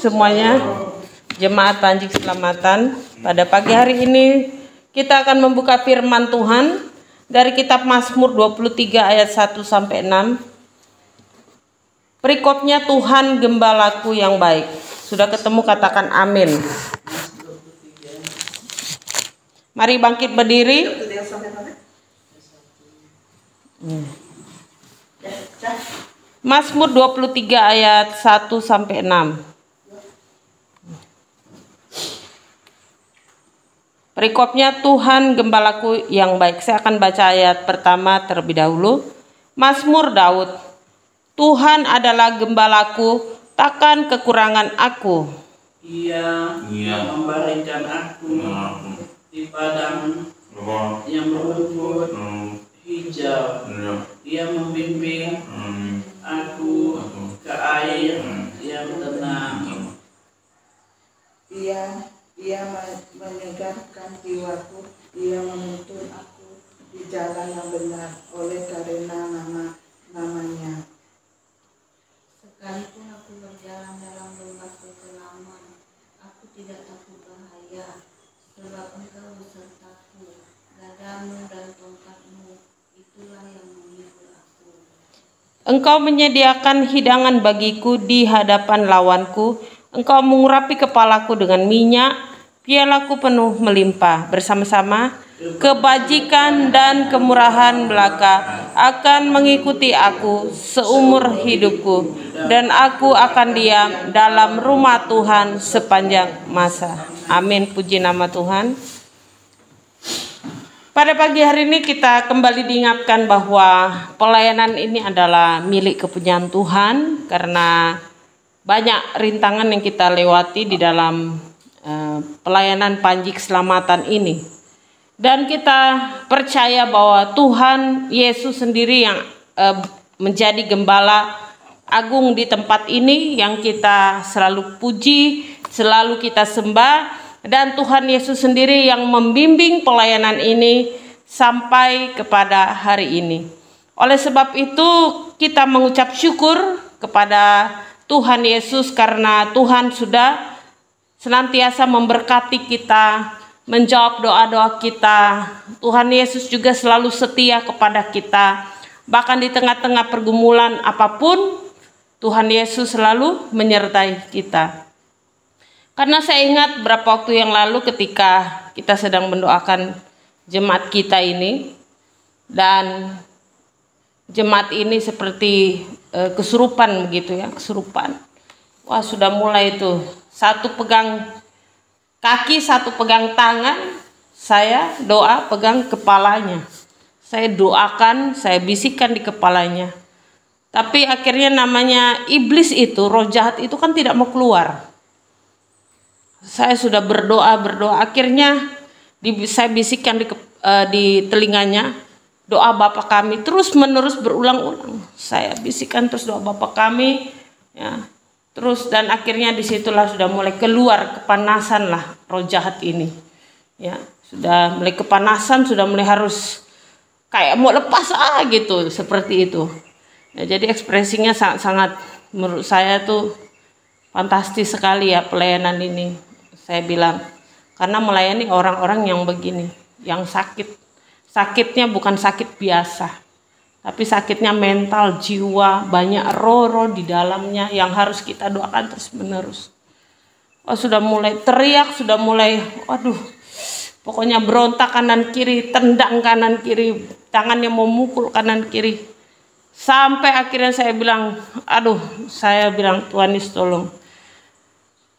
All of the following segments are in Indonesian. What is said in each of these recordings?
semuanya, Jemaat Panji Keselamatan. Pada pagi hari ini kita akan membuka firman Tuhan dari kitab Mazmur 23 ayat 1 sampai 6. Perikopnya Tuhan gembalaku yang baik. Sudah ketemu, katakan amin. Mari bangkit berdiri. Mazmur 23 ayat 1 sampai 6. Perikopnya Tuhan gembalaku yang baik. Saya akan baca ayat pertama terlebih dahulu. Mazmur Daud. Tuhan adalah gembalaku, takkan kekurangan aku. Ia memberikan aku di padang yang berumput hijau. Ia membimbing aku ke air yang tenang. Ia menyegarkan jiwaku. Ia menuntun aku di jalan yang benar oleh karena namanya. Sekalipun aku berjalan dalam lembah kekelaman, aku tidak takut bahaya, sebab Engkau besertaku. Gadamu dan tongkatmu, itulah yang menghibur aku. Engkau menyediakan hidangan bagiku di hadapan lawanku. Engkau mengurapi kepalaku dengan minyak, pialaku penuh melimpah. Bersama-sama, kebajikan dan kemurahan belaka akan mengikuti aku seumur hidupku, dan aku akan diam dalam rumah Tuhan sepanjang masa. Amin. Puji nama Tuhan. Pada pagi hari ini kita kembali diingatkan bahwa pelayanan ini adalah milik kepunyaan Tuhan, karena banyak rintangan yang kita lewati di dalam pelayanan Panji Keselamatan ini. Dan kita percaya bahwa Tuhan Yesus sendiri yang menjadi gembala agung di tempat ini, yang kita selalu puji, selalu kita sembah. Dan Tuhan Yesus sendiri yang membimbing pelayanan ini sampai kepada hari ini. Oleh sebab itu kita mengucap syukur kepada Tuhan Yesus, karena Tuhan sudah senantiasa memberkati kita, menjawab doa-doa kita. Tuhan Yesus juga selalu setia kepada kita. Bahkan di tengah-tengah pergumulan apapun, Tuhan Yesus selalu menyertai kita. Karena saya ingat beberapa waktu yang lalu ketika kita sedang mendoakan jemaat kita ini, dan jemaat ini seperti kesurupan begitu ya, kesurupan. Wah, sudah mulai itu, satu pegang kaki, satu pegang tangan, saya doa pegang kepalanya. Saya doakan, saya bisikkan di kepalanya. Tapi akhirnya namanya iblis itu, roh jahat itu kan tidak mau keluar. Saya sudah berdoa, akhirnya saya bisikkan di telinganya, doa Bapa kami, terus menerus berulang-ulang. Saya bisikkan terus doa Bapa kami, ya. Terus dan akhirnya disitulah sudah mulai keluar kepanasan lah roh jahat ini, ya. Sudah mulai kepanasan, sudah mulai harus kayak mau lepas gitu, seperti itu. Ya, jadi ekspresinya sangat menurut saya tuh fantastis sekali ya pelayanan ini. Saya bilang, karena melayani orang-orang yang begini, yang sakit. Sakitnya bukan sakit biasa, tapi sakitnya mental, jiwa, banyak roh-roh di dalamnya yang harus kita doakan terus-menerus. Oh, sudah mulai teriak, sudah mulai, waduh, pokoknya berontak kanan kiri, tendang kanan kiri, tangannya mau mukul kanan kiri. Sampai akhirnya saya bilang, Tuhan Yesus tolong.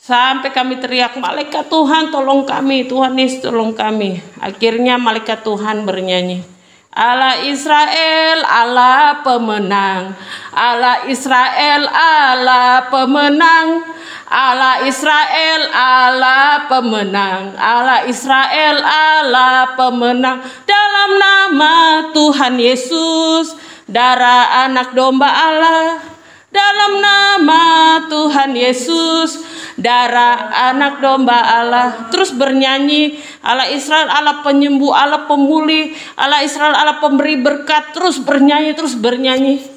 Sampai kami teriak, malaikat Tuhan tolong kami, Tuhan Yesus tolong kami. Akhirnya malaikat Tuhan bernyanyi, Allah Israel, Allah pemenang. Allah Israel, Allah pemenang. Allah Israel, Allah pemenang. Allah Israel, Allah pemenang. Dalam nama Tuhan Yesus, darah anak domba Allah. Dalam nama Tuhan Yesus, darah anak domba Allah. Terus bernyanyi, Allah Israel, Allah penyembuh, Allah pemulih, Allah Israel, Allah pemberi berkat. Terus bernyanyi.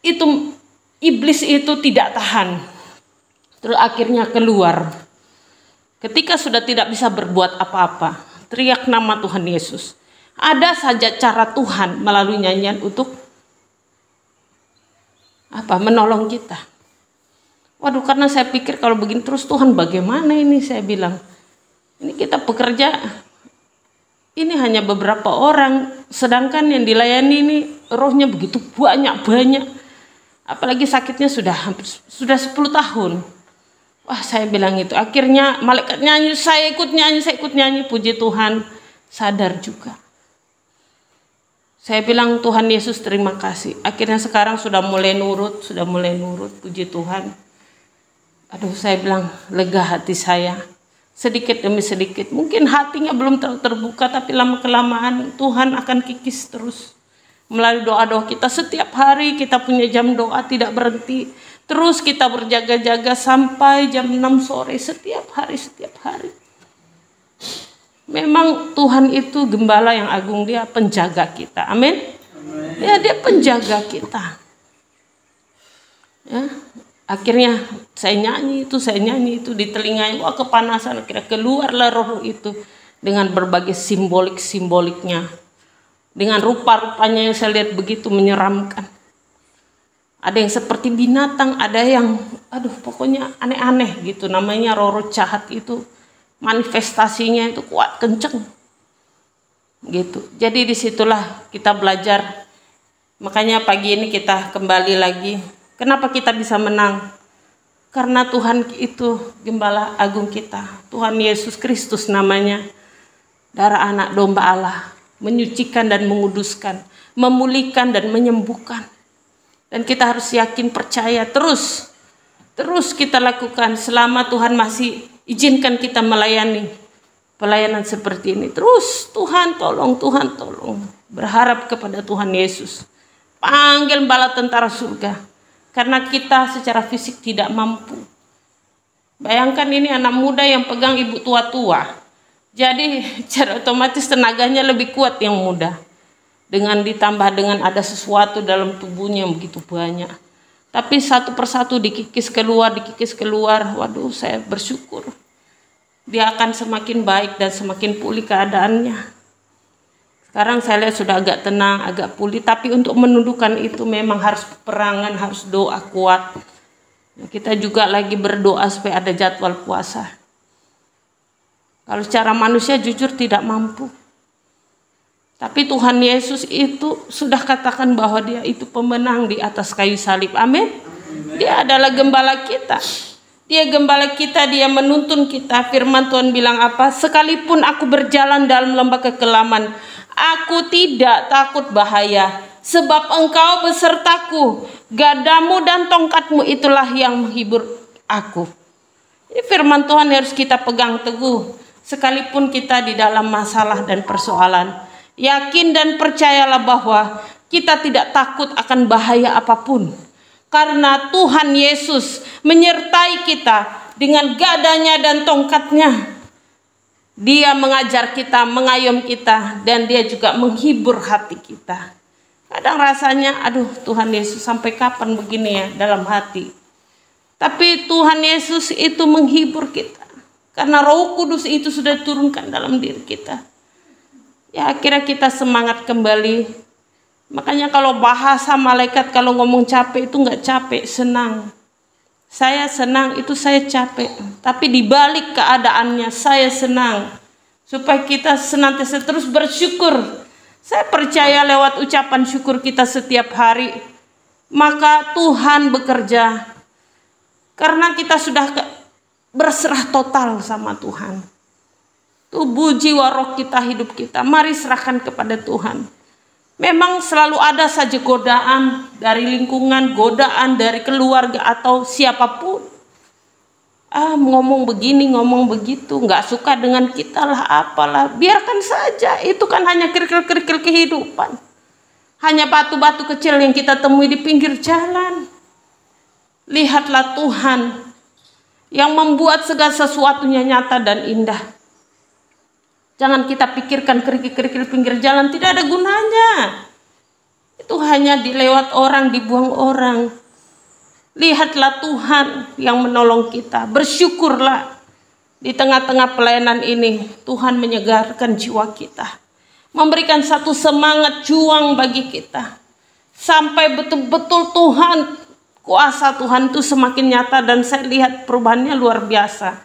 Itu iblis itu tidak tahan. Terus akhirnya keluar. Ketika sudah tidak bisa berbuat apa-apa, teriak nama Tuhan Yesus. Ada saja cara Tuhan melalui nyanyian untuk menolong kita. Waduh, karena saya pikir kalau begini terus Tuhan bagaimana ini, saya bilang. Ini kita pekerja, ini hanya beberapa orang, sedangkan yang dilayani ini rohnya begitu banyak. Apalagi sakitnya sudah 10 tahun. Wah, saya bilang itu. Akhirnya malaikat nyanyi, saya ikut nyanyi, puji Tuhan. Sadar juga. Saya bilang, Tuhan Yesus terima kasih. Akhirnya sekarang sudah mulai nurut, puji Tuhan. Aduh, saya bilang, lega hati saya. Sedikit demi sedikit. Mungkin hatinya belum terbuka, tapi lama-kelamaan Tuhan akan kikis terus. Melalui doa-doa kita setiap hari, kita punya jam doa tidak berhenti. Terus kita berjaga-jaga sampai jam 6 sore setiap hari. Memang Tuhan itu gembala yang agung, dia penjaga kita. Amin. Ya, dia penjaga kita. Ya. Akhirnya saya nyanyi itu di telinganya, wah kepanasan, akhirnya keluarlah roh itu dengan berbagai simboliknya. Dengan rupa-rupanya yang saya lihat begitu menyeramkan. Ada yang seperti binatang, ada yang pokoknya aneh-aneh gitu, namanya roh jahat itu. Manifestasinya itu kuat, kenceng. Gitu. Jadi disitulah kita belajar. Makanya pagi ini kita kembali lagi. Kenapa kita bisa menang? Karena Tuhan itu gembala agung kita. Tuhan Yesus Kristus namanya. Darah anak domba Allah. Menyucikan dan menguduskan. Memulihkan dan menyembuhkan. Dan kita harus yakin, percaya. Terus kita lakukan selama Tuhan masih izinkan kita melayani. Pelayanan seperti ini. Terus Tuhan tolong. Berharap kepada Tuhan Yesus. Panggil bala tentara surga. Karena kita secara fisik tidak mampu. Bayangkan ini anak muda yang pegang ibu tua-tua. Jadi secara otomatis tenaganya lebih kuat yang muda. Dengan ditambah dengan ada sesuatu dalam tubuhnya yang begitu banyak. Tapi satu persatu dikikis keluar. Waduh, saya bersyukur. Dia akan semakin baik dan semakin pulih keadaannya. Sekarang saya lihat sudah agak tenang, agak pulih. Tapi untuk menundukkan itu memang harus peperangan, harus doa kuat. Kita juga lagi berdoa supaya ada jadwal puasa. Kalau secara manusia jujur tidak mampu. Tapi Tuhan Yesus itu sudah katakan bahwa dia itu pemenang di atas kayu salib. Amin. Dia adalah gembala kita. Dia gembala kita, dia menuntun kita. Firman Tuhan bilang apa? Sekalipun aku berjalan dalam lembah kekelaman, aku tidak takut bahaya, sebab engkau besertaku. Gadamu dan tongkatmu itulah yang menghibur aku. Ini firman Tuhan harus kita pegang teguh. Sekalipun kita di dalam masalah dan persoalan. Yakin dan percayalah bahwa kita tidak takut akan bahaya apapun. Karena Tuhan Yesus menyertai kita dengan gadanya dan tongkatnya. Dia mengajar kita, mengayom kita, dan dia juga menghibur hati kita. Kadang rasanya, aduh Tuhan Yesus sampai kapan begini ya dalam hati. Tapi Tuhan Yesus itu menghibur kita. Karena Roh Kudus itu sudah turunkan dalam diri kita. Ya akhirnya kita semangat kembali. Makanya kalau bahasa malaikat, kalau ngomong capek itu nggak capek, senang. Saya senang, itu saya capek. Tapi dibalik keadaannya saya senang. Supaya kita senantiasa terus bersyukur. Saya percaya lewat ucapan syukur kita setiap hari. Maka Tuhan bekerja. Karena kita sudah berserah total sama Tuhan. Tubuh, jiwa, roh kita, hidup kita. Mari serahkan kepada Tuhan. Memang selalu ada saja godaan dari lingkungan, godaan dari keluarga atau siapapun. Ngomong begini, ngomong begitu, nggak suka dengan kita lah, apalah. Biarkan saja, itu kan hanya kerikil-kerikil kehidupan. Hanya batu-batu kecil yang kita temui di pinggir jalan. Lihatlah Tuhan yang membuat segala sesuatunya nyata dan indah. Jangan kita pikirkan kerikil-kerikil pinggir jalan, tidak ada gunanya. Itu hanya dilewat orang, dibuang orang. Lihatlah Tuhan yang menolong kita. Bersyukurlah di tengah-tengah pelayanan ini Tuhan menyegarkan jiwa kita. Memberikan satu semangat juang bagi kita. Sampai betul-betul Tuhan, kuasa Tuhan itu semakin nyata dan saya lihat perubahannya luar biasa.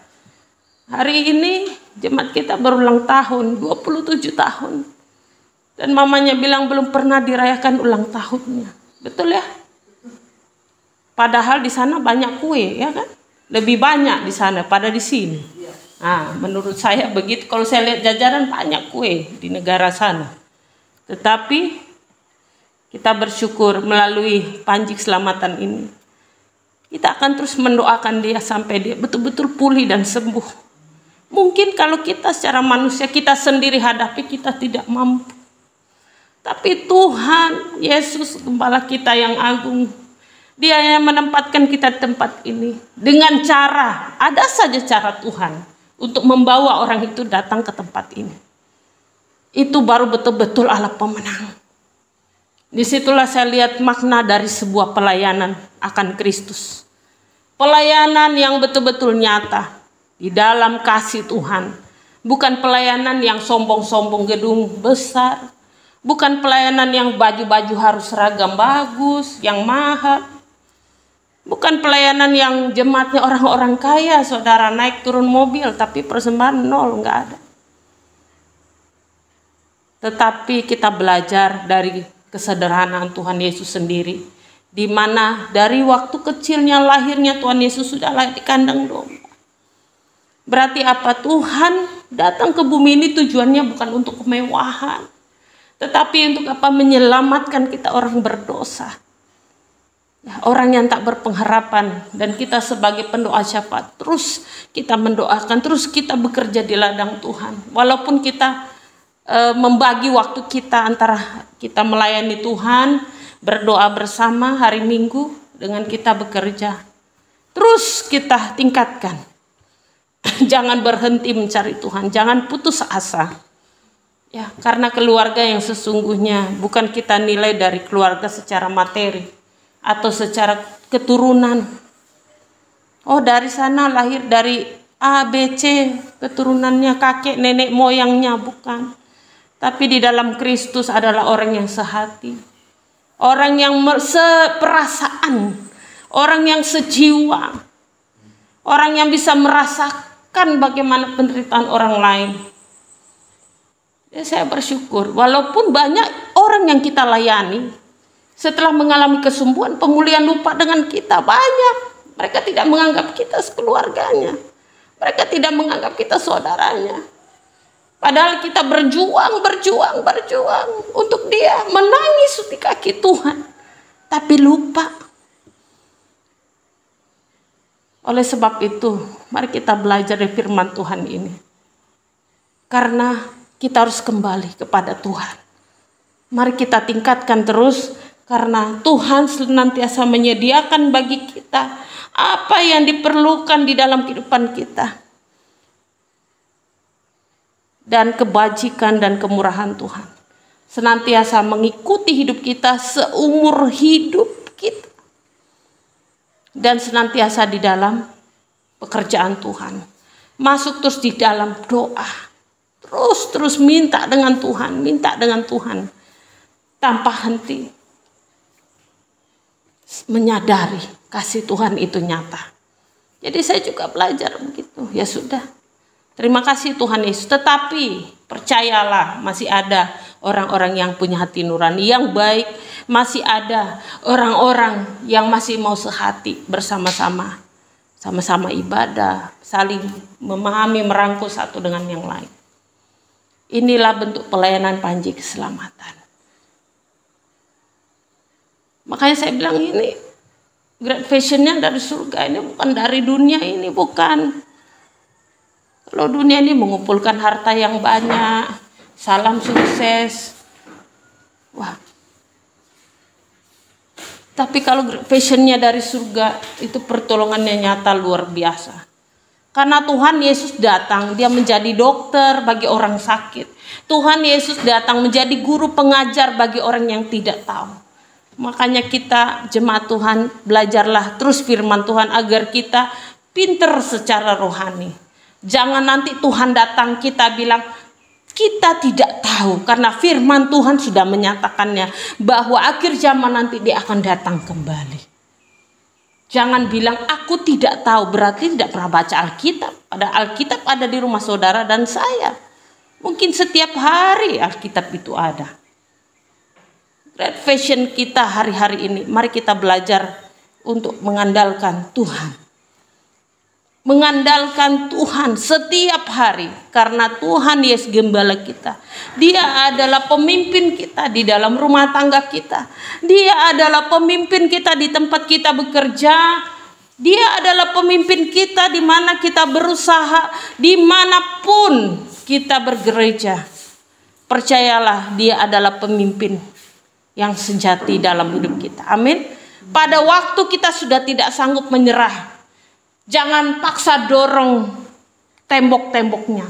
Hari ini jemaat kita berulang tahun, 27 tahun. Dan mamanya bilang belum pernah dirayakan ulang tahunnya. Betul ya? Padahal di sana banyak kue, ya kan? Lebih banyak di sana pada di sini. Nah, menurut saya begitu. Kalau saya lihat jajaran banyak kue di negara sana. Tetapi kita bersyukur melalui Panji Keselamatan ini. Kita akan terus mendoakan dia sampai dia betul-betul pulih dan sembuh. Mungkin kalau kita secara manusia kita sendiri hadapi kita tidak mampu. Tapi Tuhan Yesus Gembala kita yang agung, Dia yang menempatkan kita di tempat ini. Dengan cara, ada saja cara Tuhan untuk membawa orang itu datang ke tempat ini. Itu baru betul-betul Allah pemenang. Disitulah saya lihat makna dari sebuah pelayanan akan Kristus. Pelayanan yang betul-betul nyata di dalam kasih Tuhan. Bukan pelayanan yang sombong-sombong gedung besar. Bukan pelayanan yang baju-baju harus seragam bagus, yang mahal. Bukan pelayanan yang jemaatnya orang-orang kaya, saudara naik turun mobil, tapi persembahan nol, nggak ada. Tetapi kita belajar dari kesederhanaan Tuhan Yesus sendiri. Di mana dari waktu kecilnya lahirnya Tuhan Yesus sudah lahir di kandang domba. Berarti apa? Tuhan datang ke bumi ini tujuannya bukan untuk kemewahan. Tetapi untuk apa? Menyelamatkan kita orang berdosa. Ya, orang yang tak berpengharapan. Dan kita sebagai pendoa syafaat. Terus kita mendoakan. Terus kita bekerja di ladang Tuhan. Walaupun kita membagi waktu kita antara kita melayani Tuhan. Berdoa bersama hari Minggu. Dengan kita bekerja. Terus kita tingkatkan. Jangan berhenti mencari Tuhan. Jangan putus asa. Ya, karena keluarga yang sesungguhnya bukan kita nilai dari keluarga secara materi atau secara keturunan. Oh, dari sana lahir dari A, B, C, keturunannya kakek, nenek moyangnya, bukan. Tapi di dalam Kristus adalah orang yang sehati. Orang yang seperasaan, orang yang sejiwa. Orang yang bisa merasakan bagaimana penderitaan orang lain. Saya bersyukur, walaupun banyak orang yang kita layani setelah mengalami kesembuhan, pemulihan lupa dengan kita banyak. Mereka tidak menganggap kita sekeluarganya. Mereka tidak menganggap kita saudaranya. Padahal kita berjuang untuk dia, menangis di kaki Tuhan. Tapi lupa. Oleh sebab itu, mari kita belajar dari firman Tuhan ini. Karena kita harus kembali kepada Tuhan. Mari kita tingkatkan terus karena Tuhan senantiasa menyediakan bagi kita apa yang diperlukan di dalam kehidupan kita. Dan kebajikan dan kemurahan Tuhan senantiasa mengikuti hidup kita seumur hidup kita. Dan senantiasa di dalam pekerjaan Tuhan. Masuk terus di dalam doa. Terus minta dengan Tuhan tanpa henti. Menyadari kasih Tuhan itu nyata. Jadi saya juga belajar begitu. Ya sudah. Terima kasih Tuhan Yesus. Tetapi percayalah masih ada orang-orang yang punya hati nurani yang baik. Masih ada orang-orang yang masih mau sehati bersama-sama. Sama-sama ibadah. Saling memahami, merangkul satu dengan yang lain. Inilah bentuk pelayanan Panji Keselamatan. Makanya saya bilang ini Great Vision-nya dari surga, ini bukan dari dunia ini, bukan. Kalau dunia ini mengumpulkan harta yang banyak, salam sukses. Wah. Tapi kalau Great Vision-nya dari surga, itu pertolongannya nyata luar biasa. Karena Tuhan Yesus datang, dia menjadi dokter bagi orang sakit. Tuhan Yesus datang menjadi guru pengajar bagi orang yang tidak tahu. Makanya kita jemaat Tuhan belajarlah terus firman Tuhan agar kita pinter secara rohani. Jangan nanti Tuhan datang kita bilang kita tidak tahu, karena firman Tuhan sudah menyatakannya bahwa akhir zaman nanti dia akan datang kembali. Jangan bilang aku tidak tahu, berarti tidak pernah baca Alkitab. Pada Alkitab ada di rumah saudara dan saya. Mungkin setiap hari Alkitab itu ada. Red Vision kita hari-hari ini, mari kita belajar untuk mengandalkan Tuhan. Mengandalkan Tuhan setiap hari, karena Tuhan Yesus gembala kita. Dia adalah pemimpin kita di dalam rumah tangga kita. Dia adalah pemimpin kita di tempat kita bekerja. Dia adalah pemimpin kita di mana kita berusaha, dimanapun kita bergereja. Percayalah, dia adalah pemimpin yang sejati dalam hidup kita. Amin. Pada waktu kita sudah tidak sanggup menyerah, jangan paksa dorong tembok-temboknya,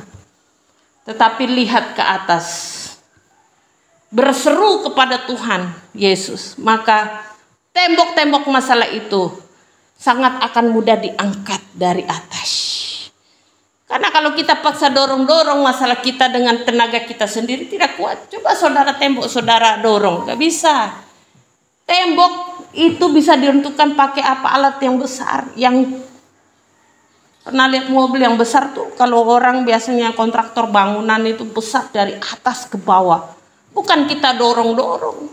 tetapi lihat ke atas. Berseru kepada Tuhan Yesus, maka tembok-tembok masalah itu sangat akan mudah diangkat dari atas. Karena kalau kita paksa dorong-dorong masalah kita dengan tenaga kita sendiri tidak kuat. Coba saudara tembok saudara dorong, gak bisa. Tembok itu bisa ditentukan pakai apa, alat yang besar. Yang pernah lihat mobil yang besar tuh, kalau orang biasanya kontraktor bangunan itu besar dari atas ke bawah. Bukan kita dorong-dorong.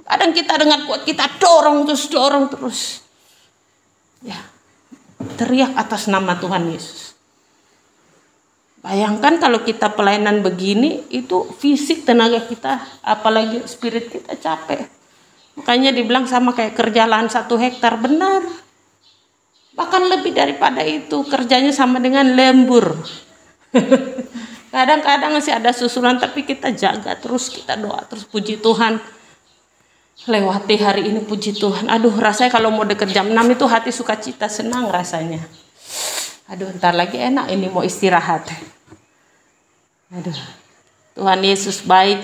Kadang kita dengan kuat kita dorong terus. Ya, teriak atas nama Tuhan Yesus. Bayangkan kalau kita pelayanan begini, itu fisik tenaga kita, apalagi spirit kita capek. Makanya dibilang sama kayak kerja lahan 1 hektar, benar. Bahkan lebih daripada itu, kerjanya sama dengan lembur. Kadang-kadang masih ada susulan, tapi kita jaga terus, kita doa terus, puji Tuhan. Lewati hari ini, puji Tuhan. Aduh, rasanya kalau mau deket jam 6 itu hati sukacita, senang rasanya. Aduh, ntar lagi enak ini mau istirahat. Aduh, Tuhan Yesus baik.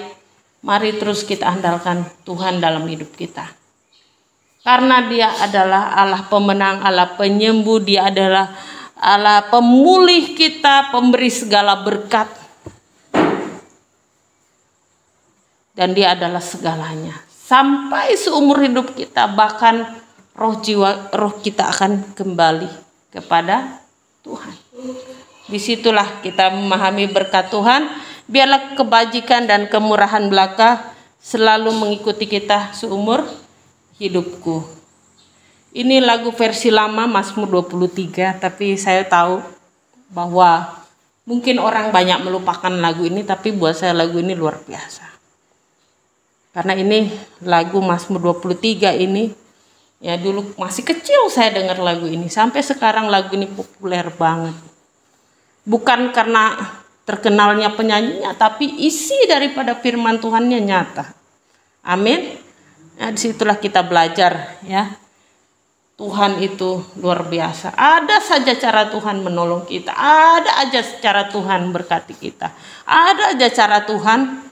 Mari terus kita andalkan Tuhan dalam hidup kita. Karena dia adalah Allah pemenang, Allah penyembuh. Dia adalah Allah pemulih kita, pemberi segala berkat. Dan dia adalah segalanya. Sampai seumur hidup kita, bahkan roh kita akan kembali kepada Tuhan. Disitulah kita memahami berkat Tuhan. Biarlah kebajikan dan kemurahan belaka selalu mengikuti kita seumur hidupku. Ini lagu versi lama Mazmur 23, tapi saya tahu bahwa mungkin orang banyak melupakan lagu ini, tapi buat saya lagu ini luar biasa. Karena ini lagu Mazmur 23 ini, ya dulu masih kecil saya dengar lagu ini. Sampai sekarang lagu ini populer banget. Bukan karena terkenalnya penyanyinya, tapi isi daripada firman Tuhannya nyata. Amin. Nah, disitulah kita belajar ya. Tuhan itu luar biasa. Ada saja cara Tuhan menolong kita. Ada aja cara Tuhan berkati kita. Ada aja cara Tuhan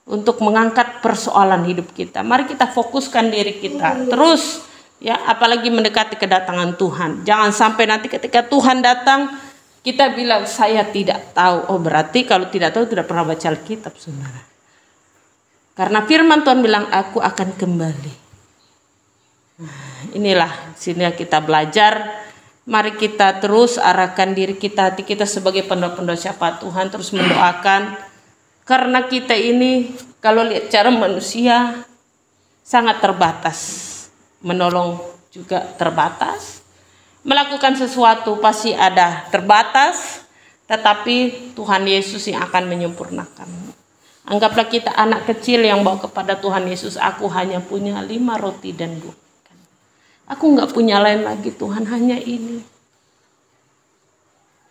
untuk mengangkat persoalan hidup kita. Mari kita fokuskan diri kita terus ya, apalagi mendekati kedatangan Tuhan. Jangan sampai nanti ketika Tuhan datang kita bilang saya tidak tahu. Oh, berarti kalau tidak tahu tidak pernah baca Alkitab, saudara. Karena firman Tuhan bilang aku akan kembali. Nah, inilah sini kita belajar. Mari kita terus arahkan diri kita, hati kita sebagai pendok-pendok siapa Tuhan, terus mendoakan. Karena kita ini kalau lihat cara manusia sangat terbatas. Menolong juga terbatas. Melakukan sesuatu pasti ada terbatas, tetapi Tuhan Yesus yang akan menyempurnakan. Anggaplah kita anak kecil yang bawa kepada Tuhan Yesus, aku hanya punya 5 roti dan 2 ikan. Aku enggak punya lain lagi Tuhan, hanya ini.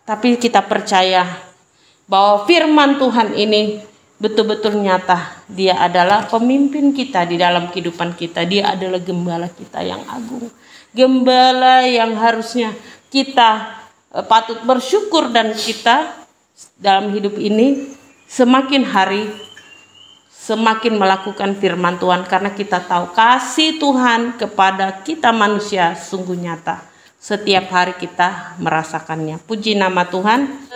Tapi kita percaya bahwa firman Tuhan ini betul-betul nyata. Dia adalah pemimpin kita di dalam kehidupan kita. Dia adalah gembala kita yang agung. Gembala yang harusnya kita patut bersyukur, dan kita dalam hidup ini semakin hari semakin melakukan firman Tuhan, karena kita tahu kasih Tuhan kepada kita manusia sungguh nyata. Setiap hari kita merasakannya. Puji nama Tuhan.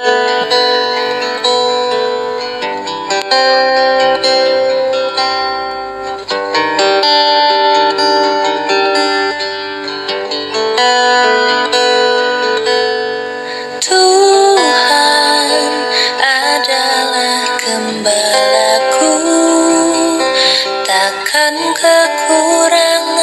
Takkan kekurangan